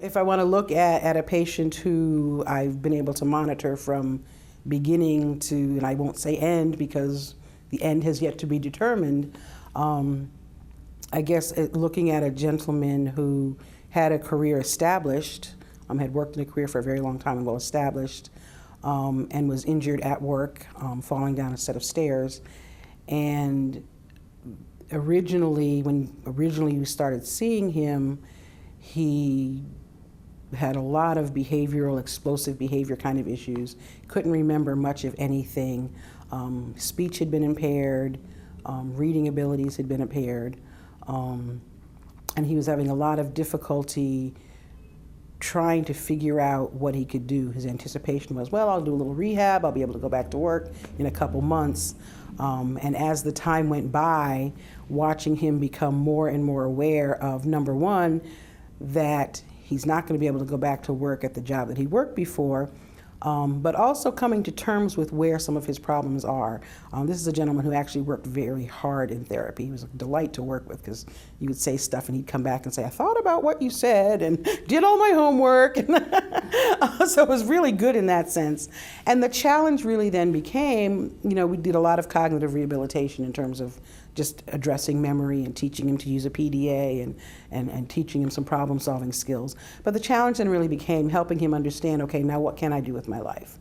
If I want to look at a patient who I've been able to monitor from beginning to, and I won't say end because the end has yet to be determined, I guess looking at a gentleman who had a career established, had worked in a career for a very long time and well established, and was injured at work, falling down a set of stairs. And when we started seeing him, he had a lot of behavioral, explosive behavior kind of issues, couldn't remember much of anything. Speech had been impaired, reading abilities had been impaired, and he was having a lot of difficulty trying to figure out what he could do. His anticipation was, well, I'll do a little rehab, I'll be able to go back to work in a couple months. And as the time went by, watching him become more and more aware of, number one, that he's not going to be able to go back to work at the job that he worked before, but also coming to terms with where some of his problems are. This is a gentleman who actually worked very hard in therapy. He was a delight to work with because you would say stuff and he'd come back and say, I thought about what you said and did all my homework. So it was really good in that sense. And the challenge really then became, we did a lot of cognitive rehabilitation in terms of just addressing memory and teaching him to use a PDA and teaching him some problem solving skills. But the challenge then really became helping him understand, okay, now what can I do with my life?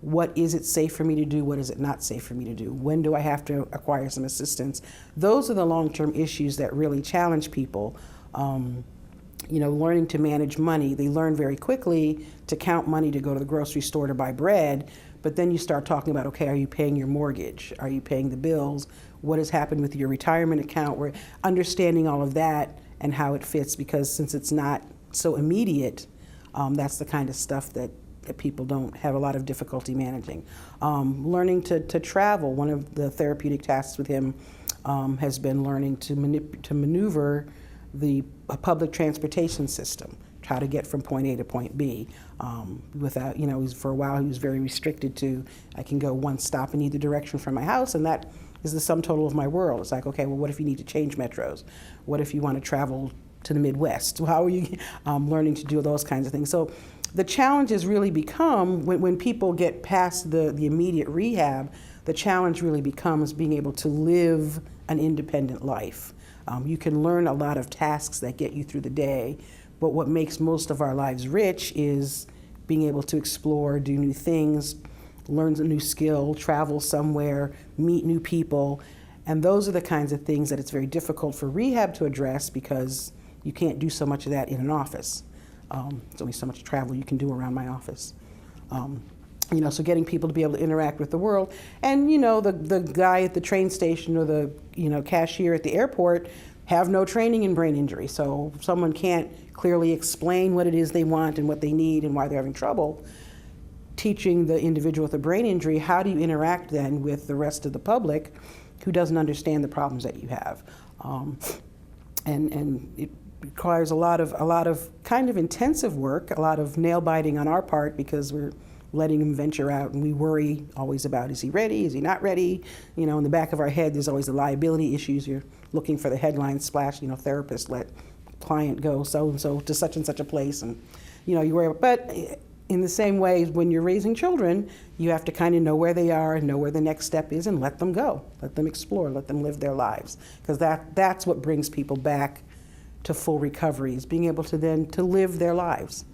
What is it safe for me to do? What is it not safe for me to do? When do I have to acquire some assistance? Those are the long-term issues that really challenge people. Learning to manage money. They learn very quickly to count money to go to the grocery store to buy bread, but then you start talking about, okay, are you paying your mortgage? Are you paying the bills? What has happened with your retirement account? We're understanding all of that and how it fits, because since it's not so immediate, that's the kind of stuff that people don't have a lot of difficulty managing. Learning to travel. One of the therapeutic tasks with him has been learning to maneuver the public transportation system, try to get from point A to point B without, for a while he was very restricted to, I can go one stop in either direction from my house, and that is the sum total of my world. It's like, okay, well, what if you need to change metros? What if you want to travel to the Midwest? How are you learning to do those kinds of things? So the challenges really become, when people get past the immediate rehab, the challenge really becomes being able to live an independent life. You can learn a lot of tasks that get you through the day, but what makes most of our lives rich is being able to explore, do new things, learn a new skill, travel somewhere, meet new people. And those are the kinds of things that it's very difficult for rehab to address because you can't do so much of that in an office. There's only so much travel you can do around my office. So getting people to be able to interact with the world. And, the guy at the train station or the, cashier at the airport have no training in brain injury. So someone can't clearly explain what it is they want and what they need and why they're having trouble. Teaching the individual with a brain injury, how do you interact then with the rest of the public who doesn't understand the problems that you have? And it requires a lot of kind of intensive work, a lot of nail biting on our part because we're letting him venture out, and we worry always about, is he ready, is he not ready? In the back of our head, there's always the liability issues. You're looking for the headline splash, therapist let client go so-and-so to such and such a place, and you worry. But in the same way, when you're raising children, you have to kind of know where they are, know where the next step is, and let them go, let them explore, let them live their lives, because that's what brings people back to full recovery, is being able to then to live their lives.